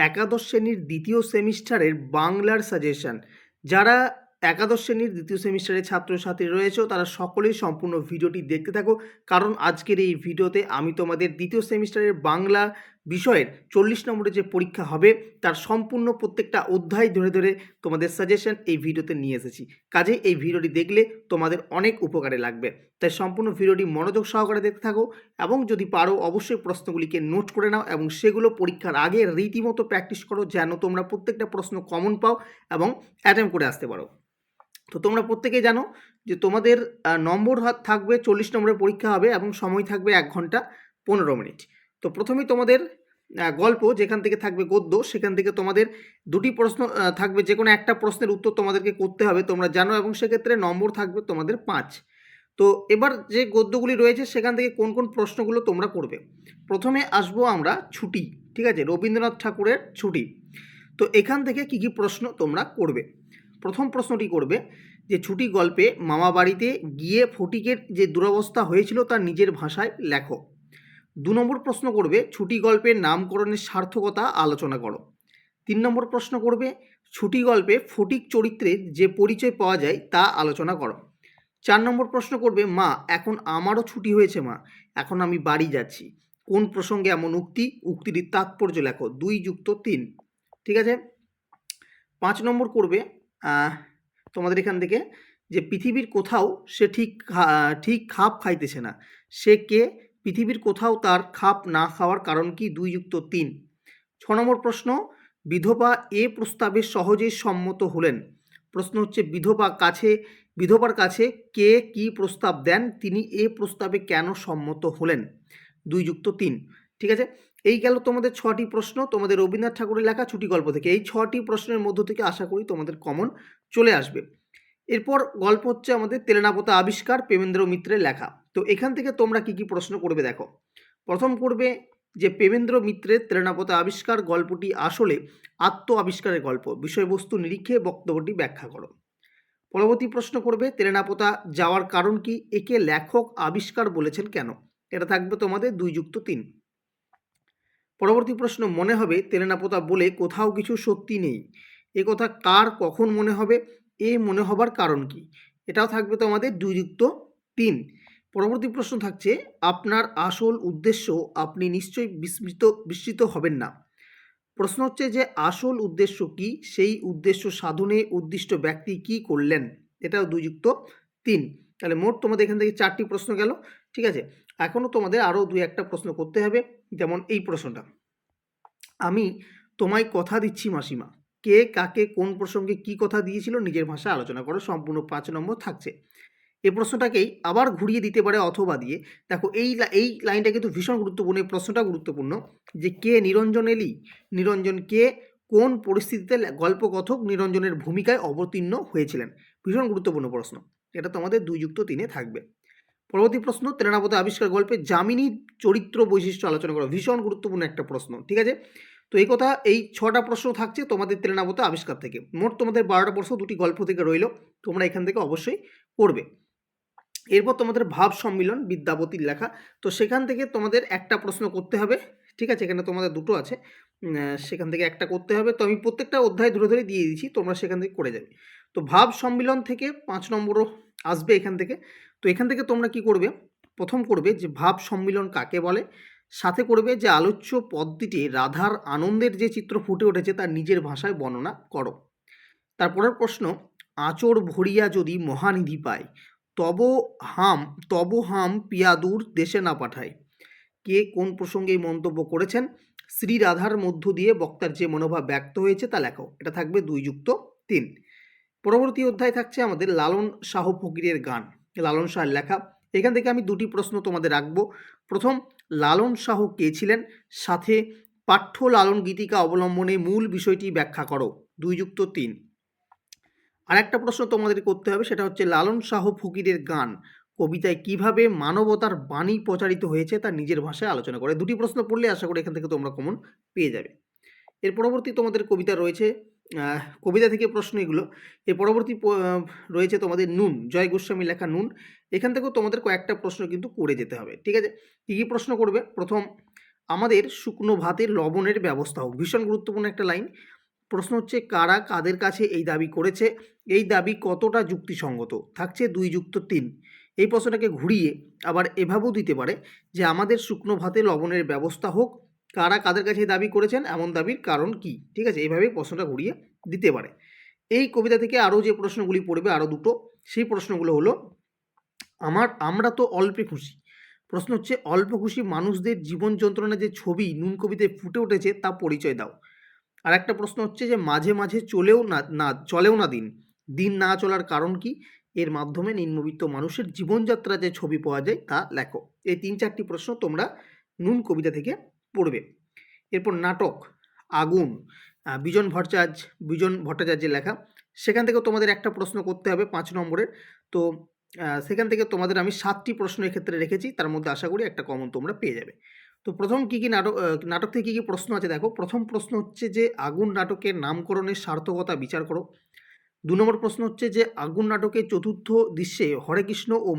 একাদশ শ্রেণীর দ্বিতীয় সেমিস্টারের বাংলার সাজেশন। যারা একাদশ শ্রেণীর দ্বিতীয় সেমিস্টারের ছাত্রছাত্রী রয়েছে তারা সকলেই সম্পূর্ণ ভিডিওটি দেখতে থাকো, কারণ আজকের এই ভিডিওতে আমি তোমাদের দ্বিতীয় সেমিস্টারের বাংলা বিষয়ের 40 নম্বরের যে পরীক্ষা হবে তার সম্পূর্ণ প্রত্যেকটা অধ্যায় ধরে ধরে তোমাদের সাজেশন এই ভিডিওতে নিয়ে এসেছি। কাজে এই ভিডিওটি দেখলে তোমাদের অনেক উপকারে লাগবে, তাই সম্পূর্ণ ভিডিওটি মনোযোগ সহকারে দেখতে থাকো এবং যদি পারো অবশ্যই প্রশ্নগুলিকে নোট করে নাও এবং সেগুলো পরীক্ষার আগে রীতিমতো প্র্যাকটিস করো, যেন তোমরা প্রত্যেকটা প্রশ্ন কমন পাও এবং অ্যাটেম্প করে আসতে পারো। তো তোমরা প্রত্যেকেই জানো যে তোমাদের নম্বর থাকবে 40 নম্বরের পরীক্ষা হবে এবং সময় থাকবে 1 ঘন্টা 15 মিনিট। তো প্রথমেই তোমাদের গল্প যেখান থেকে থাকবে গদ্য, সেখান থেকে তোমাদের দুটি প্রশ্ন থাকবে, যে কোনো একটা প্রশ্নের উত্তর তোমাদেরকে করতে হবে, তোমরা জানো, এবং সেক্ষেত্রে নম্বর থাকবে তোমাদের 5। তো এবার যে গদ্যগুলি রয়েছে সেখান থেকে কোন কোন প্রশ্নগুলো তোমরা করবে। প্রথমে আসবো আমরা ছুটি, ঠিক আছে, রবীন্দ্রনাথ ঠাকুরের ছুটি। তো এখান থেকে কি কি প্রশ্ন তোমরা করবে। প্রথম প্রশ্নটি করবে যে ছুটি গল্পে মামা বাড়িতে গিয়ে ফটিকের যে দুরবস্থা হয়েছিল তার নিজের ভাষায় লেখো। 2 নম্বর প্রশ্ন করবে ছুটি গল্পের নামকরণের সার্থকতা আলোচনা করো। 3 নম্বর প্রশ্ন করবে ছুটি গল্পে ফটিক চরিত্রের যে পরিচয় পাওয়া যায় তা আলোচনা করো। 4 নম্বর প্রশ্ন করবে মা এখন আমারও ছুটি হয়েছে মা, এখন আমি বাড়ি যাচ্ছি। কোন প্রসঙ্গে এমন উক্তি, উক্তিটির তাৎপর্য লেখো। 2 + 3, ঠিক আছে। 5 নম্বর করবে তোমাদের এখান থেকে যে পৃথিবীর কোথাও সে ঠিক খাপ খাইতেছে না, সে কে, পৃথিবীর কোথাও তার খাপ না খাওয়ার কারণ কি। 2 + 3। 6 নম্বর প্রশ্ন বিধবা এ প্রস্তাবে সহজেই সম্মত হলেন। প্রশ্ন হচ্ছে বিধবার কাছে কে কি প্রস্তাব দেন, তিনি এ প্রস্তাবে কেন সম্মত হলেন। 2 + 3, ঠিক আছে। এই গেল তোমাদের 6টি প্রশ্ন তোমাদের রবীন্দ্রনাথ ঠাকুরের লেখা ছুটি গল্প থেকে। এই 6টি প্রশ্নের মধ্য থেকে আশা করি তোমাদের কমন চলে আসবে। এরপর গল্প হচ্ছে আমাদের তেলেনাপোতা আবিষ্কার, প্রেমেন্দ্র মিত্রের লেখা। তো এখান থেকে তোমরা কি কি প্রশ্ন করবে দেখো। প্রথম করবে যে প্রেমেন্দ্র মিত্রের তেলেনাপোতা আবিষ্কার গল্পটি আসলে আত্ম আবিষ্কারের গল্প, বিষয়বস্তু নিরীক্ষে বক্তব্যটি ব্যাখ্যা করো। পরবর্তী প্রশ্ন করবে তেলেনাপোতা যাওয়ার কারণ কি, একে লেখক আবিষ্কার বলেছেন কেন। এটা থাকবে তোমাদের 2 + 3। পরবর্তী প্রশ্ন মনে হবে তেলেনাপোতা বলে কোথাও কিছু সত্যি নেই, এ কথা কার কখন মনে হবে, এ মনে হবার কারণ কি। এটাও থাকবে তোমাদের 2 + 3। পরবর্তী প্রশ্ন থাকছে আপনার আসল উদ্দেশ্য, আপনি নিশ্চয়ই বিস্মিত হবেন না। প্রশ্ন হচ্ছে যে আসল উদ্দেশ্য কি, সেই উদ্দেশ্য সাধনে উদ্দিষ্ট ব্যক্তি কি করলেন। এটাও 2 + 3। তাহলে মোট তোমাদের এখান থেকে 4টি প্রশ্ন গেল, ঠিক আছে। এখনও তোমাদের আরও 2-1টা প্রশ্ন করতে হবে, যেমন এই প্রশ্নটা, আমি তোমায় কথা দিচ্ছি মাসিমা, কে কাকে কোন প্রসঙ্গে কি কথা দিয়েছিল নিজের ভাষায় আলোচনা করো। সম্পূর্ণ 5 নম্বর থাকছে। এই প্রশ্নটাকেই আবার ঘুরিয়ে দিতে পারে অথবা দিয়ে। দেখো এই লাইনটা কিন্তু ভীষণ গুরুত্বপূর্ণ, এই প্রশ্নটা গুরুত্বপূর্ণ যে কে নিরঞ্জন এলি, নিরঞ্জন কে কোন পরিস্থিতিতে গল্পকথক নিরঞ্জনের ভূমিকায় অবতীর্ণ হয়েছিলেন। ভীষণ গুরুত্বপূর্ণ প্রশ্ন, এটা তোমাদের 2 + 3-এ থাকবে। পরবর্তী প্রশ্ন তেলেনাপোতা আবিষ্কার গল্পে যামিনীর চরিত্র বৈশিষ্ট্য আলোচনা করা। ভীষণ গুরুত্বপূর্ণ একটা প্রশ্ন, ঠিক আছে। তো এই কথা, এই 6টা প্রশ্ন থাকছে তোমাদের তেলেনাপোতা আবিষ্কার থেকে। মোট তোমাদের 12টা প্রশ্ন 2টি গল্প থেকে রইল, তোমরা এখান থেকে অবশ্যই করবে। এরপর তোমাদের ভাব সম্মিলন বিদ্যাপতির লেখা। তো সেখান থেকে তোমাদের একটা প্রশ্ন করতে হবে, ঠিক আছে। এখানে তোমাদের 2টো আছে, সেখান থেকে একটা করতে হবে। তো আমি প্রত্যেকটা অধ্যায় ধরে ধরে দিয়ে দিচ্ছি, তোমরা সেখান থেকে করে যাবে। তো ভাব সম্মিলন থেকে 5 নম্বরও আসবে এখান থেকে। তো এখান থেকে তোমরা কি করবে, প্রথম করবে যে ভাব সম্মিলন কাকে বলে, সাথে করবে যে আলোচ্য পদ্মটিতে রাধার আনন্দের যে চিত্র ফুটে উঠেছে তার নিজের ভাষায় বর্ণনা করো। তারপরের প্রশ্ন আঁচড় ভরিয়া যদি মহানিধি পায়, তব হাম পিয়াদুর দেশে না পাঠায়। কে কোন প্রসঙ্গে মন্তব্য করেছেন, শ্রী রাধার মধ্য দিয়ে বক্তার যে মনোভাব ব্যক্ত হয়েছে তা লেখো। এটা থাকবে 2 + 3। পরবর্তী অধ্যায় থাকছে আমাদের লালন শাহ ফকিরের গান, লালন শাহের লেখা। এখান থেকে আমি 2টি প্রশ্ন তোমাদের রাখবো। প্রথম, লালন শাহ কে ছিলেন, সাথে পাঠ্য লালন গীতিকা অবলম্বনে মূল বিষয়টি ব্যাখ্যা করো। 2 + 3। আর একটা প্রশ্ন তোমাদের করতে হবে, সেটা হচ্ছে লালন শাহ ফকিরের গান কবিতায় কিভাবে মানবতার বাণী প্রচারিত হয়েছে তা নিজের ভাষায় আলোচনা করে। 2টি প্রশ্ন পড়লে আশা করি এখান থেকে তোমরা কমন পেয়ে যাবে। এর পরবর্তী তোমাদের কবিতা রয়েছে, কবিতা থেকে প্রশ্ন এগুলো। এর পরবর্তী রয়েছে তোমাদের নুন, জয় গোস্বামী লেখা নুন। এখান থেকেও তোমাদের কয়েকটা প্রশ্ন কিন্তু করে যেতে হবে, ঠিক আছে। কী কী প্রশ্ন করবে, প্রথম আমাদের শুকনো ভাতে লবণের ব্যবস্থা হোক। ভীষণ গুরুত্বপূর্ণ একটা লাইন। প্রশ্ন হচ্ছে কারা কাদের কাছে এই দাবি করেছে, এই দাবি কতটা যুক্তিসঙ্গত? থাকছে 2+3। এই প্রশ্নটাকে ঘুরিয়ে আবার এভাবেও দিতে পারে যে আমাদের শুকনো ভাতে লবণের ব্যবস্থা হোক, কারা কাদের কাছে এই দাবি করেছেন, এমন দাবির কারণ কি? ঠিক আছে, এইভাবে প্রশ্নটা ঘুরিয়ে দিতে পারে। এই কবিতা থেকে আরও যে প্রশ্নগুলি পড়বে, আরও দুটো, সেই প্রশ্নগুলো হলো আমরা তো অল্পে খুশি। প্রশ্ন হচ্ছে অল্প খুশি মানুষদের জীবন যন্ত্রণা যে ছবি নুন কবিতায় ফুটে উঠেছে তা পরিচয় দাও। আর একটা প্রশ্ন হচ্ছে যে মাঝে মাঝে চলেও না দিন, দিন না চলার কারণ কি? এর মাধ্যমে নিম্নবিত্ত মানুষের জীবনযাত্রা যে ছবি পাওয়া যায় তা লেখো। এই 3-4টি প্রশ্ন তোমরা নুন কবিতা থেকে পড়বে। এরপর নাটক আগুন, বিজন ভট্টাচার্যের লেখা। সেখান থেকেও তোমাদের একটা প্রশ্ন করতে হবে 5 নম্বরের। তো সেখান থেকে তোমাদের আমি 7টি প্রশ্ন এক্ষেত্রে রেখেছি, তার মধ্যে আশা করি একটা কমন তোমরা পেয়ে যাবে। তো প্রথম কী নাটক থেকে কী কী প্রশ্ন আছে দেখো। প্রথম প্রশ্ন হচ্ছে যে আগুন নাটকের নামকরণের সার্থকতা বিচার করো। 2 নম্বর প্রশ্ন হচ্ছে যে আগুন নাটকের চতুর্থ দৃশ্যে হরেকৃষ্ণ ও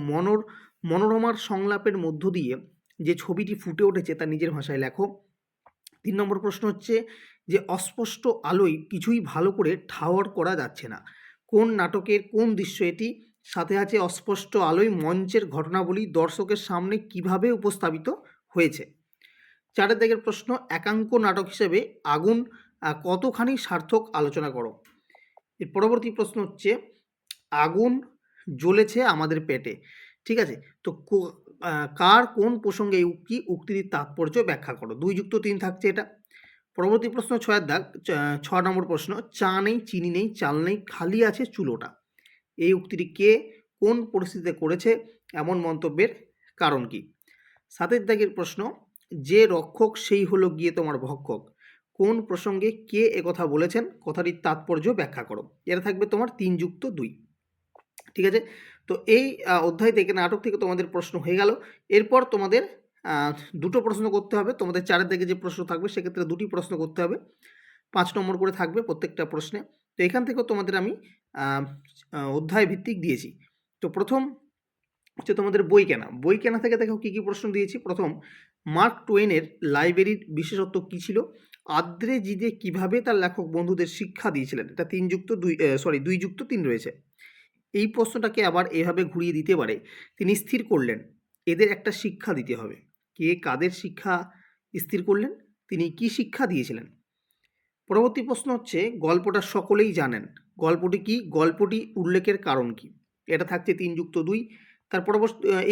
মনোরমার সংলাপের মধ্য দিয়ে যে ছবিটি ফুটে উঠেছে তা নিজের ভাষায় লেখো। 3 নম্বর প্রশ্ন হচ্ছে যে অস্পষ্ট আলোয় কিছুই ভালো করে ঠাওর করা যাচ্ছে না, কোন নাটকের কোন দৃশ্য এটি? সাথে আছে অস্পষ্ট আলোয় মঞ্চের ঘটনাবলী দর্শকের সামনে কিভাবে উপস্থাপিত হয়েছে। 4 দাগের প্রশ্ন একাঙ্ক নাটক হিসেবে আগুন কতখানি সার্থক আলোচনা করো। এর পরবর্তী প্রশ্ন হচ্ছে আগুন জ্বলেছে আমাদের পেটে। ঠিক আছে, তো কার কোন প্রসঙ্গে এই উক্তিটির তাৎপর্য ব্যাখ্যা করো। 2+3 থাকছে এটা। পরবর্তী প্রশ্ন 6 দাগ, 6 নম্বর প্রশ্ন চা নেই চিনি নেই চাল নেই খালি আছে চুলোটা। এই উক্তিটি কে কোন পরিস্থিতিতে করেছে, এমন মন্তব্যের কারণ কি? 7 দাগের প্রশ্ন যে রক্ষক সেই হলো গিয়ে তোমার ভক্ষক, কোন প্রসঙ্গে কে একথা বলেছেন, কথাটির তাৎপর্য ব্যাখ্যা করো। এটা থাকবে তোমার 3+2। ঠিক আছে, তো এই অধ্যায় থেকে নাটক থেকে তোমাদের প্রশ্ন হয়ে গেল। এরপর তোমাদের দুটো প্রশ্ন করতে হবে। তোমাদের 4 দাগে যে প্রশ্ন থাকবে সেক্ষেত্রে 2টি প্রশ্ন করতে হবে, 5 নম্বর করে থাকবে প্রত্যেকটা প্রশ্নে। তো এখান থেকেও তোমাদের আমি অধ্যায় ভিত্তিক দিয়েছি। তো প্রথম হচ্ছে তোমাদের বই কেনা থেকে দেখো কী কী প্রশ্ন দিয়েছি। প্রথম, মার্ক টোয়েনের লাইব্রেরির বিশেষত্ব কী ছিল? আদ্রে জিদে কীভাবে তার লেখক বন্ধুদের শিক্ষা দিয়েছিলেন। এটা 2+3 রয়েছে। এই প্রশ্নটাকে আবার এভাবে ঘুরিয়ে দিতে পারে, তিনি স্থির করলেন এদের একটা শিক্ষা দিতে হবে। কে কাদের শিক্ষা স্থির করলেন, তিনি কি শিক্ষা দিয়েছিলেন? পরবর্তী প্রশ্ন হচ্ছে গল্পটা সকলেই জানেন, গল্পটি কি, গল্পটি উল্লেখের কারণ কি? এটা থাকছে 3+2। তারপর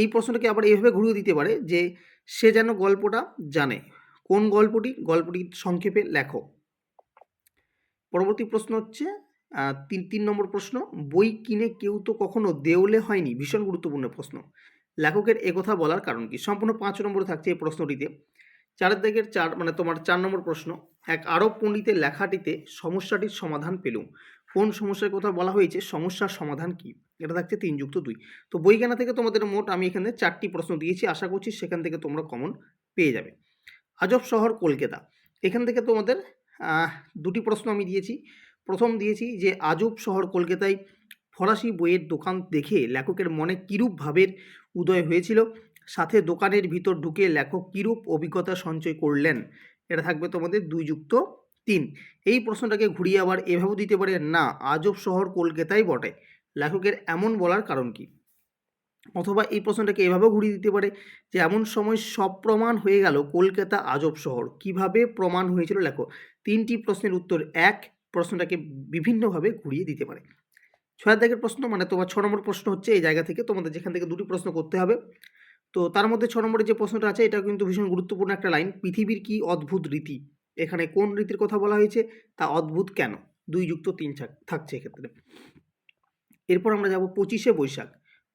এই প্রশ্নটাকে আবার এইভাবে ঘুরিয়ে দিতে পারে যে সে যেন গল্পটা জানে, কোন গল্পটি, গল্পটি সংক্ষেপে লেখো। পরবর্তী প্রশ্ন হচ্ছে 3 নম্বর প্রশ্ন বই কিনে কেউ তো কখনো দেউলে হয়নি। ভীষণ গুরুত্বপূর্ণ প্রশ্ন, লেখকের একথা বলার কারণ কি? সম্পূর্ণ 5 নম্বরে থাকছে এই প্রশ্নটিতে। 4 দাগের 4 মানে তোমার 4 নম্বর প্রশ্ন এক আরব পণ্ডিতের লেখাটিতে সমস্যাটির সমাধান পেলুম, কোন সমস্যার কথা বলা হয়েছে, সমস্যার সমাধান কি? এটা থাকছে 3+2। তো বই কেনা থেকে তোমাদের মোট আমি এখানে 4টি প্রশ্ন দিয়েছি, আশা করছি সেখান থেকে তোমরা কমন পেয়ে যাবে। আজব শহর কলকাতা, এখান থেকে তোমাদের 2টি প্রশ্ন আমি দিয়েছি। প্রথম দিয়েছি যে আজব শহর কলকাতায় ফরাসি বইয়ের দোকান দেখে লেখকের মনে কীরূপ ভাবের উদয় হয়েছিল, সাথে দোকানের ভিতর ঢুকে লেখক কীরূপ অভিজ্ঞতা সঞ্চয় করলেন। এটা থাকবে তোমাদের 2+3। এই প্রশ্নটাকে ঘুরিয়ে আবার এভাবেও দিতে পারে না আজব শহর কলকাতাই বটে, লেখকের এমন বলার কারণ কি? অথবা এই প্রশ্নটাকে এভাবেও ঘুরিয়ে দিতে পারে যে এমন সময় সব প্রমাণ হয়ে গেল কলকাতা আজব শহর, কিভাবে প্রমাণ হয়েছিল লেখো। 3টি প্রশ্নের উত্তর এক, প্রশ্নটাকে বিভিন্নভাবে ঘুরিয়ে দিতে পারে। 6 দাগের প্রশ্ন মানে তোমার 6 নম্বর প্রশ্ন হচ্ছে এই জায়গা থেকে তোমাদের যেখান থেকে 2টি প্রশ্ন করতে হবে। তো তার মধ্যে 6 নম্বরে যে প্রশ্নটা আছে এটা কিন্তু ভীষণ গুরুত্বপূর্ণ একটা লাইন, পৃথিবীর কি অদ্ভুত রীতি, এখানে কোন রীতির কথা বলা হয়েছে, তা অদ্ভুত কেন? 2+3 থাকছে এক্ষেত্রে। এরপর আমরা যাব 25শে বৈশাখ।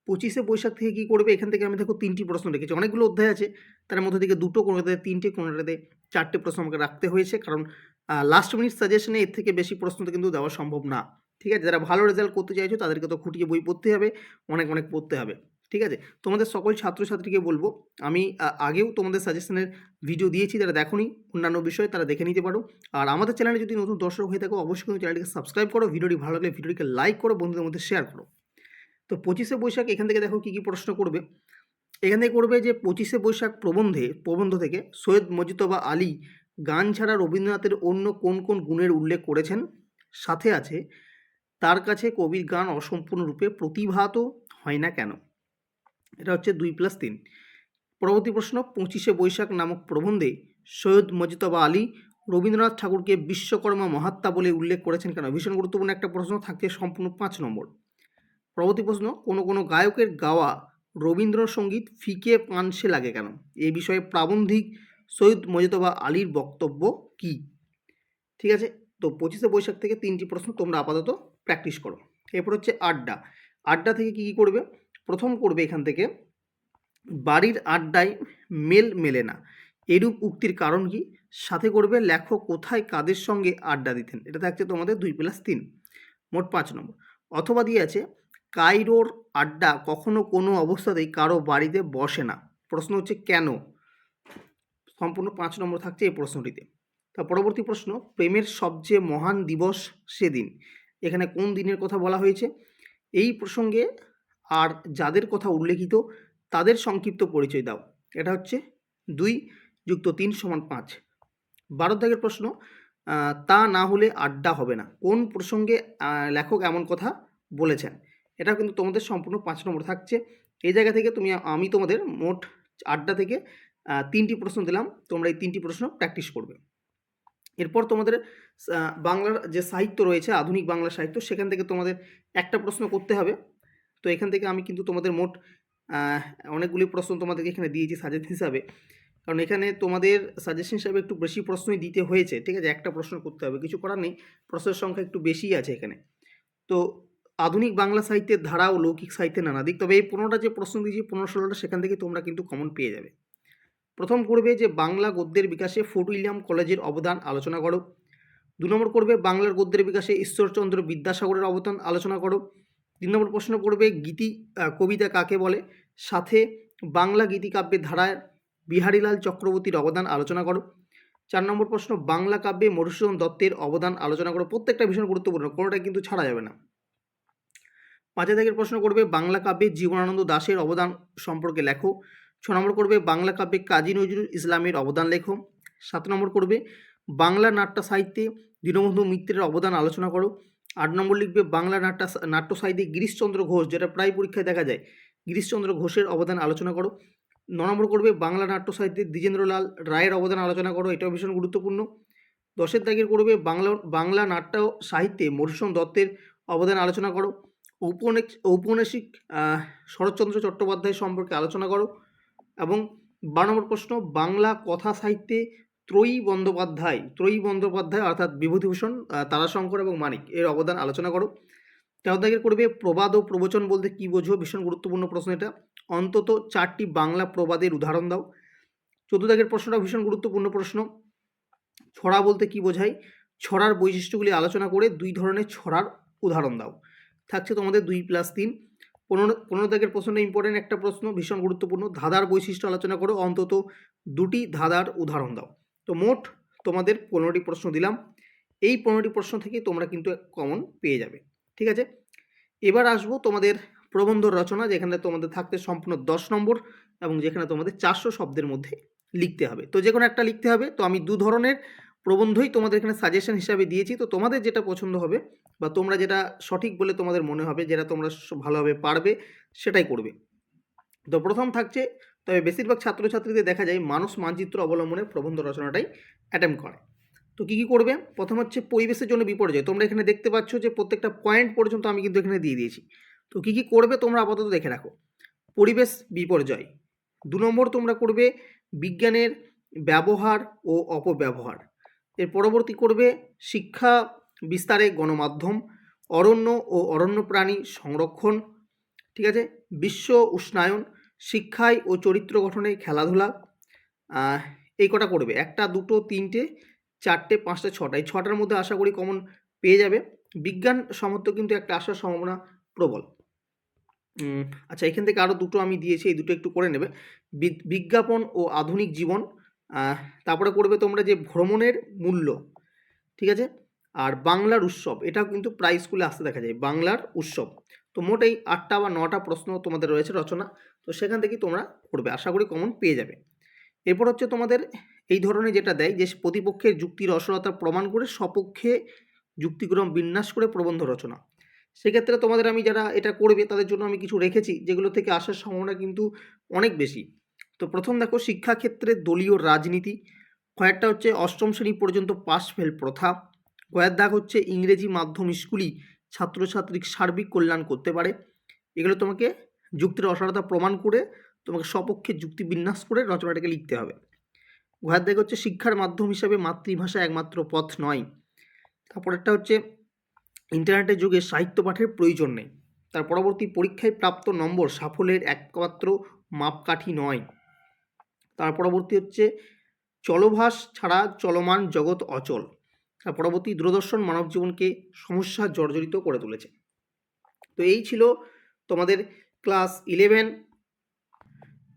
25শে বৈশাখ থেকে কী করবে, এখান থেকে আমি দেখো 3টি প্রশ্ন রেখেছি, অনেকগুলো অধ্যায় আছে তার মধ্যে থেকে 2টো, কোনোটাতে 3টে, কোনোটাতে 4টে প্রশ্ন আমাকে রাখতে হয়েছে, কারণ লাস্ট মিনিট সাজেশনে এর থেকে বেশি প্রশ্ন তো কিন্তু দেওয়া সম্ভব না। ঠিক আছে, যারা ভালো রেজাল্ট করতে চাইছো তাদেরকে তো খুঁটিয়ে বই পড়তে হবে, অনেক অনেক পড়তে হবে। ঠিক আছে, তোমাদের সকল ছাত্রছাত্রীকে বলবো, আমি আগেও তোমাদের সাজেশনের ভিডিও দিয়েছি, যারা দেখোনি অন্যান্য বিষয় তারা দেখে নিতে পারো। আর আমাদের চ্যানেলে যদি নতুন দর্শক হয়ে থাকো অবশ্যই কিন্তু চ্যানেলটিকে সাবস্ক্রাইব করো, ভিডিওটি ভালো লাগলে ভিডিওটিকে লাইক করো, বন্ধুদের মধ্যে শেয়ার করো। তো 25শে বৈশাখ এখান থেকে দেখো কী কী প্রশ্ন করবে। এখান থেকে করবে যে 25শে বৈশাখ প্রবন্ধ থেকে সৈয়দ মুজতবা আলী গান ছাড়া রবীন্দ্রনাথের অন্য কোন কোন গুণের উল্লেখ করেছেন, সাথে আছে তার কাছে কবির গান অসম্পূর্ণরূপে প্রতিভাত হয় না কেন। এটা হচ্ছে 2+3। পরবর্তী প্রশ্ন, 25শে বৈশাখ নামক প্রবন্ধে সৈয়দ মুজতবা আলী রবীন্দ্রনাথ ঠাকুরকে বিশ্বকর্মা মহাত্মা বলে উল্লেখ করেছেন কেন। ভীষণ গুরুত্বপূর্ণ একটা প্রশ্ন, থাকছে সম্পূর্ণ 5 নম্বর। পরবর্তী প্রশ্ন, কোনো গায়কের গাওয়া রবীন্দ্রসঙ্গীত ফিকে পানসে লাগে কেন। এই বিষয়ে প্রাবন্ধিক সৈয়দ মুজতবা আলীর বক্তব্য কি। ঠিক আছে, তো 25শে বৈশাখ থেকে 3টি প্রশ্ন তোমরা আপাতত প্র্যাকটিস করো। এরপর হচ্ছে আড্ডা থেকে কী করবে। প্রথম করবে এখান থেকে, বাড়ির আড্ডায় মেল মেলে না, এরূপ উক্তির কারণ কি। সাথে করবে লেখক কোথায় কাদের সঙ্গে আড্ডা দিতেন। এটা থাকছে তোমাদের 2+3, মোট 5 নম্বর। অথবা দিয়ে আছে, কায়রোর আড্ডা কখনো কোনো অবস্থাতেই কারো বাড়িতে বসে না। প্রশ্ন হচ্ছে কেন, সম্পূর্ণ 5 নম্বর থাকছে এই প্রশ্নটিতে। তা পরবর্তী প্রশ্ন, প্রেমের সবচেয়ে মহান দিবস সেদিন। এখানে কোন দিনের কথা বলা হয়েছে। এই প্রসঙ্গে আর যাদের কথা উল্লেখিত তাদের সংক্ষিপ্ত পরিচয় দাও। এটা হচ্ছে 2+3 = 5। 12 দাগের প্রশ্ন, তা না হলে আড্ডা হবে না। কোন প্রসঙ্গে লেখক এমন কথা বলেছেন। এটা কিন্তু তোমাদের সম্পূর্ণ 5 নম্বর থাকছে। এই জায়গা থেকে আমি তোমাদের মোট আড্ডা থেকে 3টি প্রশ্ন দিলাম, তোমরা এই 3টি প্রশ্ন প্র্যাকটিস করবে। এরপর তোমাদের বাংলার যে সাহিত্য রয়েছে, আধুনিক বাংলা সাহিত্য, সেখান থেকে তোমাদের একটা প্রশ্ন করতে হবে। তো এখান থেকে আমি কিন্তু তোমাদের মোট অনেকগুলি প্রশ্ন তোমাদেরকে এখানে দিয়েছি সাজেশন হিসাবে, কারণ এখানে তোমাদের সাজেশন হিসাবে একটু বেশি প্রশ্নই দিতে হয়েছে। ঠিক আছে, একটা প্রশ্ন করতে হবে, কিছু করার নেই, প্রশ্নের সংখ্যা একটু বেশিই আছে এখানে। তো আধুনিক বাংলা সাহিত্যের ধারা ও লৌকিক সাহিত্যের নানা দিক, তবে এই 15টা যে প্রশ্ন দিয়েছি 15-16টা সেখান থেকে তোমরা কিন্তু কমন পেয়ে যাবে। প্রথম করবে যে বাংলা গদ্যের বিকাশে ফোর্ট উইলিয়াম কলেজের অবদান আলোচনা করো। 2 নম্বর করবে বাংলার গদ্যের বিকাশে ঈশ্বরচন্দ্র বিদ্যাসাগরের অবদান আলোচনা করো। 3 নম্বর প্রশ্ন করবে গীতি কবিতা কাকে বলে, সাথে বাংলা গীতিকাব্যের ধারায় বিহারীলাল চক্রবর্তীর অবদান আলোচনা করো। 4 নম্বর প্রশ্ন, বাংলা কাব্যে মধুসূদন দত্তের অবদান আলোচনা করো। প্রত্যেকটা ভীষণ গুরুত্বপূর্ণ, কোনোটা কিন্তু ছাড়া যাবে না। 5 দাগের প্রশ্ন করবে বাংলা কাব্যে জীবনানন্দ দাশের অবদান সম্পর্কে লেখো। 6 নম্বর করবে বাংলা কাব্যে কাজী নজরুল ইসলামের অবদান লেখো। 7 নম্বর করবে বাংলা নাট্য সাহিত্যে দীনবন্ধু মিত্রের অবদান আলোচনা করো। 8 নম্বর লিখবে বাংলা নাট্য সাহিত্যে গিরিশচন্দ্র ঘোষ, যেটা প্রায় পরীক্ষায় দেখা যায়, গিরিশচন্দ্র ঘোষের অবদান আলোচনা করো। 9 নম্বর করবে বাংলা নাট্য সাহিত্যে দ্বিজেন্দ্রলাল রায়ের অবদান আলোচনা করো, এটাও ভীষণ গুরুত্বপূর্ণ। 10 দাগের করবে বাংলা নাট্য সাহিত্যে মধুসূদন দত্তের অবদান আলোচনা করো। ঔপন্যাসিক শরৎচন্দ্র চট্টোপাধ্যায় সম্পর্কে আলোচনা করো। এবং 12 নম্বর প্রশ্ন, বাংলা কথা সাহিত্যে ত্রয়ী বন্দ্যোপাধ্যায় অর্থাৎ বিভূতিভূষণ, তারাশঙ্কর এবং মানিক এর অবদান আলোচনা করো। 13 দাগের করবে প্রবাদ ও প্রবচন বলতে কী বোঝো। ভীষণ গুরুত্বপূর্ণ প্রশ্ন এটা, অন্তত 4টি বাংলা প্রবাদের উদাহরণ দাও। 14 দাগের প্রশ্নটা ভীষণ গুরুত্বপূর্ণ প্রশ্ন, ছড়া বলতে কী বোঝায়। ছড়ার বৈশিষ্ট্যগুলি আলোচনা করে 2 ধরনের ছড়ার উদাহরণ দাও। থাকছে তোমাদের 2+3। 15 দাগের প্রশ্নটা ইম্পর্টেন্ট একটা প্রশ্ন, ভীষণ গুরুত্বপূর্ণ, ধাঁধার বৈশিষ্ট্য আলোচনা করো, অন্তত 2টি ধাঁধার উদাহরণ দাও। তো মোট তোমাদের 15টি প্রশ্ন দিলাম। এই 15টি প্রশ্ন থেকে তোমরা কিন্তু কমন পেয়ে যাবে। ঠিক আছে, এবার আসবো তোমাদের প্রবন্ধ রচনা, যেখানে তোমাদের থাকতে সম্পূর্ণ 10 নম্বর এবং যেখানে তোমাদের 400 শব্দের মধ্যে লিখতে হবে। তো যে কোনো একটা লিখতে হবে। তো আমি 2 ধরনের প্রবন্ধই তোমাদের এখানে সাজেশন হিসাবে দিয়েছি, তো তোমাদের যেটা পছন্দ হবে বা তোমরা যেটা সঠিক বলে তোমাদের মনে হবে, যেটা তোমরা ভালোভাবে পারবে, সেটাই করবে। তো প্রথম থাকছে, তবে বেশিরভাগ ছাত্রছাত্রীদের দেখা যায় মানুষ মানচিত্র অবলম্বনে প্রবন্ধ রচনাটাই অ্যাটেম্প্ট করে। তো কী কী করবে, প্রথম হচ্ছে পরিবেশের জন্য বিপর্যয়। তোমরা এখানে দেখতে পাচ্ছ যে প্রত্যেকটা পয়েন্ট পর্যন্ত আমি কিন্তু এখানে দিয়ে দিয়েছি। তো কী কী করবে তোমরা আপাতত দেখে রাখো। পরিবেশ বিপর্যয়। 2 নম্বর তোমরা করবে বিজ্ঞানের ব্যবহার ও অপব্যবহার। এর পরবর্তী করবে শিক্ষা বিস্তারে গণমাধ্যম, অরণ্য ও অরণ্যপ্রাণী সংরক্ষণ। ঠিক আছে, বিশ্ব উষ্ণায়ন, শিক্ষায় ও চরিত্র গঠনে খেলাধুলা। এই কটা করবে, 1, 2, 3, 4, 5, 6টা, এই 6টার মধ্যে আশা করি কমন পেয়ে যাবে। বিজ্ঞান সমর্থ কিন্তু একটা আসার সম্ভাবনা প্রবল। আচ্ছা, এখান থেকে আরও 2টো আমি দিয়েছি, এই 2টো একটু করে নেবে। বিজ্ঞাপন ও আধুনিক জীবন। তারপরে করবে তোমরা যে ভ্রমণের মূল্য। ঠিক আছে, আর বাংলার উৎসব, এটাও কিন্তু প্রায় স্কুলে আসতে দেখা যায়, বাংলার উৎসব। তো মোট এই 8টা বা 9টা প্রশ্ন তোমাদের রয়েছে রচনা। তো সেখান থেকেই তোমরা করবে, আশা করি কমন পেয়ে যাবে। এরপর হচ্ছে তোমাদের এই ধরনের যেটা দেয় যে প্রতিপক্ষের যুক্তির অসলতা প্রমাণ করে সপক্ষে যুক্তিক্রম বিন্যাস করে প্রবন্ধ রচনা। সেক্ষেত্রে তোমাদের আমি যারা এটা করবে তাদের জন্য আমি কিছু রেখেছি যেগুলো থেকে আসার সম্ভাবনা কিন্তু অনেক বেশি। তো প্রথম দেখো, শিক্ষাক্ষেত্রে দলীয় রাজনীতি। কয়েকটা হচ্ছে অষ্টম শ্রেণী পর্যন্ত পাস ফেল প্রথা। কয়েক দাগ হচ্ছে ইংরেজি মাধ্যম স্কুলই ছাত্রছাত্রীর সার্বিক কল্যাণ করতে পারে। এগুলো তোমাকে যুক্তির অসলতা প্রমাণ করে তোমাকে সপক্ষে যুক্তি বিন্যাস করে রচনাটাকে লিখতে হবে। ঘয়ের দাগ হচ্ছে শিক্ষার মাধ্যম হিসাবে মাতৃভাষা একমাত্র পথ নয়। তারপরেরটা হচ্ছে ইন্টারনেটের যুগে সাহিত্য পাঠের প্রয়োজন নেই। তার পরবর্তী, পরীক্ষায় প্রাপ্ত নম্বর সাফল্যের একমাত্র মাপকাঠি নয়। তার পরবর্তী হচ্ছে চলভাস ছাড়া চলমান জগৎ অচল। তার পরবর্তী, দূরদর্শন মানব জীবনকে সমস্যা জর্জরিত করে তুলেছে। তো এই ছিল তোমাদের ক্লাস 11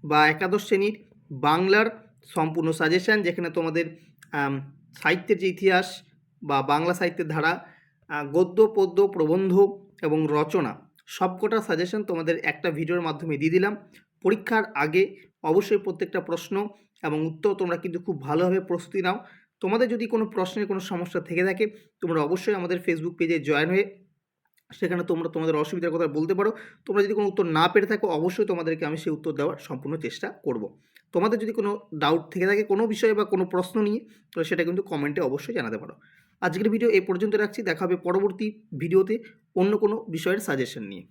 বা একাদশ শ্রেণীর বাংলার সম্পূর্ণ সাজেশান, যেখানে তোমাদের সাহিত্যের যে ইতিহাস বা বাংলা সাহিত্যের ধারা, গদ্য পদ্য প্রবন্ধ এবং রচনা সবকটা সাজেশন তোমাদের একটা ভিডিওর মাধ্যমে দিয়ে দিলাম। পরীক্ষার আগে অবশ্যই প্রত্যেকটা প্রশ্ন এবং উত্তর তোমরা কিন্তু খুব ভালোভাবে প্রস্তুতি নাও। তোমাদের যদি কোনো প্রশ্নের কোনো সমস্যা থেকে থাকে তোমরা অবশ্যই আমাদের ফেসবুক পেজে জয়েন হয়ে সেখানে তোমরা তোমাদের অসুবিধার কথা বলতে পারো। তোমরা যদি কোনো উত্তর না পেরে থাকো অবশ্যই তোমাদেরকে আমি সেই উত্তর দেওয়ার সম্পূর্ণ চেষ্টা করব। তোমাদের যদি কোনো ডাউট থেকে থাকে কোনো বিষয়ে বা কোনো প্রশ্ন নিয়ে, তাহলে সেটা কিন্তু কমেন্টে অবশ্যই জানাতে পারো। আজকের ভিডিও এই পর্যন্ত রাখছি, দেখা হবে পরবর্তী ভিডিওতে অন্য কোনো বিষয়ের সাজেশন নিয়ে।